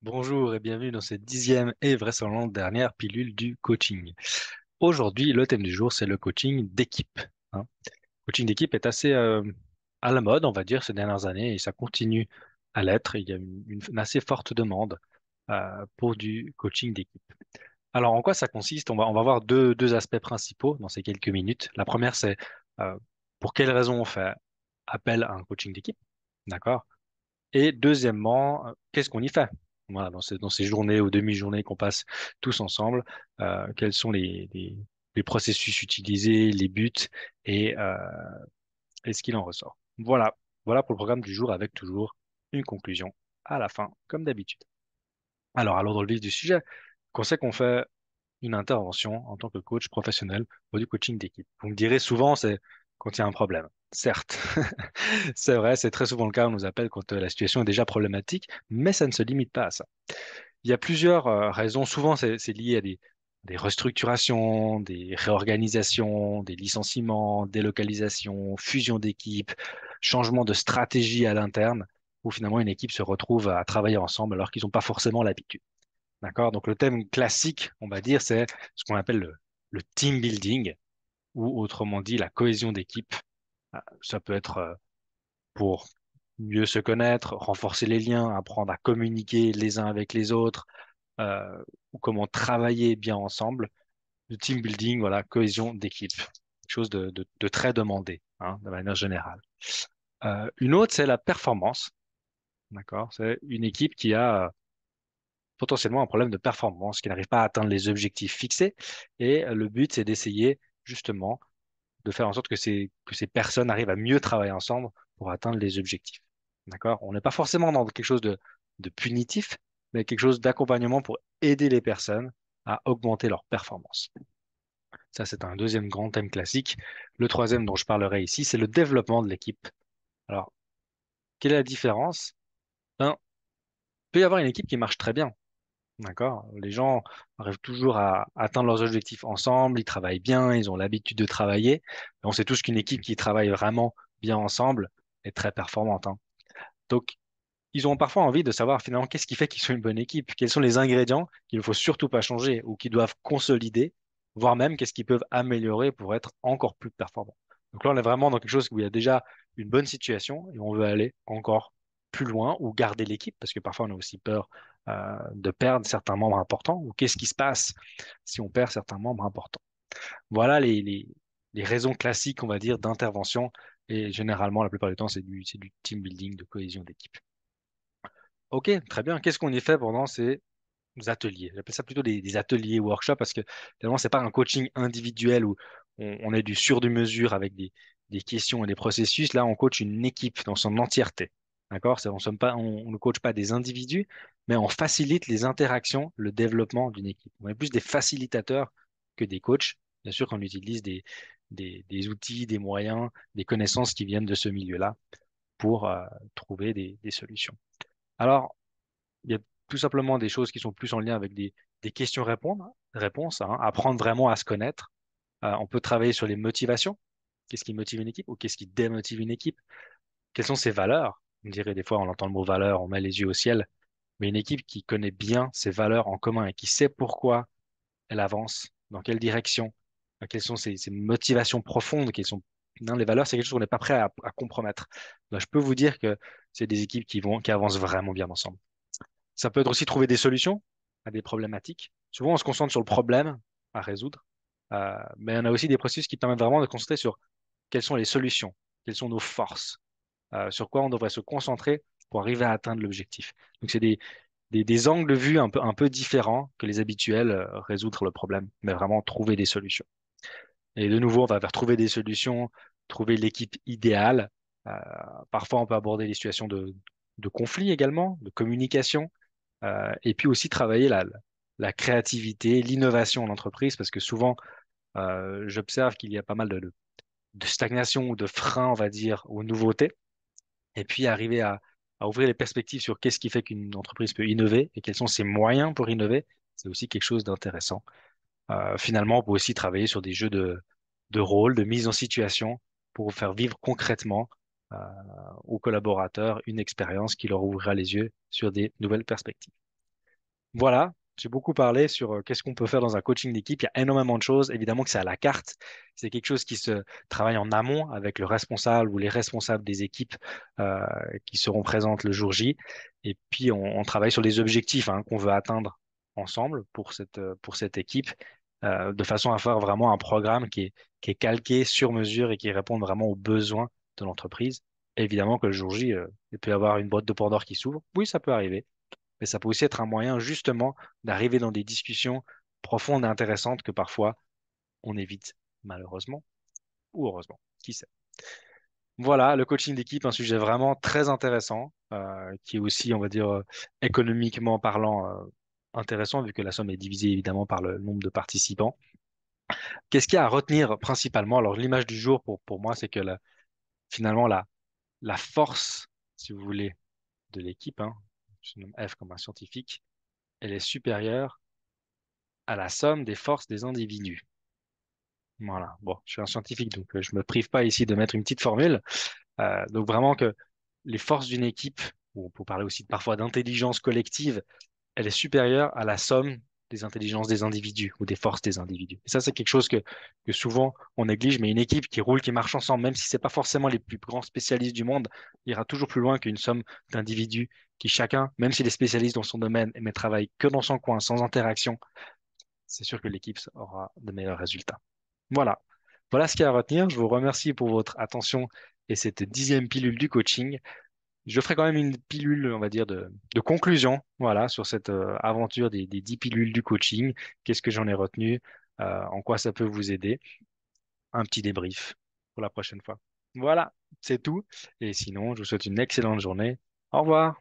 Bonjour et bienvenue dans cette 10e et vraisemblablement dernière pilule du coaching. Aujourd'hui, le thème du jour, c'est le coaching d'équipe, hein. Le coaching d'équipe est assez à la mode, on va dire, ces dernières années, et ça continue à l'être. Il y a une assez forte demande pour du coaching d'équipe. Alors, en quoi ça consiste? On va voir deux aspects principaux dans ces quelques minutes. La première, c'est euh, pour quelles raisons on fait appel à un coaching d'équipe, d'accord? Et deuxièmement, qu'est-ce qu'on y fait? Voilà, dans ces journées ou demi-journées qu'on passe tous ensemble, quels sont les processus utilisés, les buts et, euh, et ce qu'il en ressort. Voilà pour le programme du jour avec toujours une conclusion à la fin, comme d'habitude. Alors, allons dans le vif du sujet. Qu'on sait qu'on fait une intervention en tant que coach professionnel ou du coaching d'équipe. Vous me direz souvent, c'est quand il y a un problème. Certes, c'est vrai, c'est très souvent le cas, on nous appelle quand la situation est déjà problématique, mais ça ne se limite pas à ça. Il y a plusieurs raisons, souvent c'est lié à des restructurations, des réorganisations, des licenciements, délocalisations, fusion d'équipes, changement de stratégie à l'interne, où finalement une équipe se retrouve à travailler ensemble alors qu'ils n'ont pas forcément l'habitude. D'accord? Donc le thème classique, on va dire, c'est ce qu'on appelle le team building, ou autrement dit la cohésion d'équipe. Ça peut être pour mieux se connaître, renforcer les liens, apprendre à communiquer les uns avec les autres, ou comment travailler bien ensemble. Le team building, voilà, cohésion d'équipe, quelque chose de très demandé, hein, de manière générale. Une autre, c'est la performance. D'accord? C'est une équipe qui a potentiellement un problème de performance, qui n'arrive pas à atteindre les objectifs fixés. Et le but, c'est d'essayer justement de faire en sorte que ces personnes arrivent à mieux travailler ensemble pour atteindre les objectifs. D'accord? On n'est pas forcément dans quelque chose de punitif, mais quelque chose d'accompagnement pour aider les personnes à augmenter leur performance. Ça, c'est un deuxième grand thème classique. Le troisième dont je parlerai ici, c'est le développement de l'équipe. Alors, quelle est la différence? Ben, il peut y avoir une équipe qui marche très bien. D'accord? Les gens arrivent toujours à atteindre leurs objectifs ensemble, ils travaillent bien, ils ont l'habitude de travailler. Et on sait tous qu'une équipe qui travaille vraiment bien ensemble est très performante, hein. Donc, ils ont parfois envie de savoir finalement qu'est-ce qui fait qu'ils sont une bonne équipe, quels sont les ingrédients qu'il ne faut surtout pas changer ou qu'ils doivent consolider, voire même qu'est-ce qu'ils peuvent améliorer pour être encore plus performants. Donc là, on est vraiment dans quelque chose où il y a déjà une bonne situation et on veut aller encore plus loin ou garder l'équipe parce que parfois on a aussi peur de perdre certains membres importants ou qu'est-ce qui se passe si on perd certains membres importants. Voilà les raisons classiques, on va dire, d'intervention et généralement, la plupart du temps, c'est du team building, de cohésion d'équipe. Ok, très bien. Qu'est-ce qu'on y fait pendant ces ateliers? J'appelle ça plutôt des ateliers workshops parce que finalement, c'est pas un coaching individuel où on est du sur-du-mesure avec des questions et des processus. Là, on coach une équipe dans son entièreté. D'accord? On ne coach pas des individus, mais on facilite les interactions, le développement d'une équipe. On est plus des facilitateurs que des coachs. Bien sûr qu'on utilise des outils, des moyens, des connaissances qui viennent de ce milieu-là pour trouver des solutions. Alors, il y a tout simplement des choses qui sont plus en lien avec des questions-réponses, hein, apprendre vraiment à se connaître. On peut travailler sur les motivations. Qu'est-ce qui motive une équipe ou qu'est-ce qui démotive une équipe? Quelles sont ses valeurs? On dirait des fois, on entend le mot valeur, on met les yeux au ciel. Mais une équipe qui connaît bien ses valeurs en commun et qui sait pourquoi elle avance, dans quelle direction, quelles sont ses motivations profondes, non, les valeurs, c'est quelque chose qu'on n'est pas prêt à compromettre. Donc, je peux vous dire que c'est des équipes qui avancent vraiment bien ensemble. Ça peut être aussi trouver des solutions à des problématiques. Souvent, on se concentre sur le problème à résoudre, mais on a aussi des processus qui permettent vraiment de concentrer sur quelles sont les solutions, quelles sont nos forces, sur quoi on devrait se concentrer pour arriver à atteindre l'objectif. Donc, c'est des angles de vue un peu différents que les habituels, résoudre le problème, mais vraiment trouver des solutions. Et de nouveau, on va vers trouver des solutions, trouver l'équipe idéale. Euh, Parfois, on peut aborder les situations de conflit également, de communication et puis aussi travailler la créativité, l'innovation en entreprise, parce que souvent, j'observe qu'il y a pas mal de stagnation ou de frein, on va dire, aux nouveautés, et puis arriver à ouvrir les perspectives sur qu'est-ce qui fait qu'une entreprise peut innover et quels sont ses moyens pour innover, c'est aussi quelque chose d'intéressant. Finalement, on peut aussi travailler sur des jeux de rôle, de mise en situation, pour faire vivre concrètement aux collaborateurs une expérience qui leur ouvrira les yeux sur des nouvelles perspectives. Voilà, j'ai beaucoup parlé sur qu'est-ce qu'on peut faire dans un coaching d'équipe. Il y a énormément de choses. Évidemment que c'est à la carte. C'est quelque chose qui se travaille en amont avec le responsable ou les responsables des équipes euh, qui seront présentes le jour J. Et puis, on travaille sur les objectifs qu'on veut atteindre ensemble pour cette équipe, de façon à faire vraiment un programme qui est calqué sur mesure et qui répond vraiment aux besoins de l'entreprise. Évidemment que le jour J, il peut y avoir une boîte de Pandore qui s'ouvre. Oui, ça peut arriver, mais ça peut aussi être un moyen justement d'arriver dans des discussions profondes et intéressantes que parfois on évite, malheureusement ou heureusement, qui sait. Voilà, le coaching d'équipe, un sujet vraiment très intéressant, qui est aussi, on va dire, économiquement parlant, intéressant, vu que la somme est divisée évidemment par le nombre de participants. Qu'est-ce qu'il y a à retenir principalement? Alors, l'image du jour pour moi, c'est que finalement, la force, si vous voulez, de l'équipe, je nomme F comme un scientifique, elle est supérieure à la somme des forces des individus. Voilà. Bon, je suis un scientifique, donc je me prive pas ici de mettre une petite formule. Donc vraiment que les forces d'une équipe, ou on peut parler aussi parfois d'intelligence collective, elle est supérieure à la somme des intelligences des individus ou des forces des individus. Et ça, c'est quelque chose que souvent on néglige, mais une équipe qui roule, qui marche ensemble, même si c'est pas forcément les plus grands spécialistes du monde, ira toujours plus loin qu'une somme d'individus qui chacun, même s'il est spécialiste dans son domaine, mais travaille que dans son coin, sans interaction, c'est sûr que l'équipe aura de meilleurs résultats. Voilà. Voilà ce qu'il y a à retenir. Je vous remercie pour votre attention et cette 10e pilule du coaching. Je ferai quand même une pilule, on va dire, de conclusion, voilà, sur cette aventure des 10 pilules du coaching. Qu'est-ce que j'en ai retenu? En quoi ça peut vous aider? Un petit débrief pour la prochaine fois. Voilà, c'est tout. Et sinon, je vous souhaite une excellente journée. Au revoir.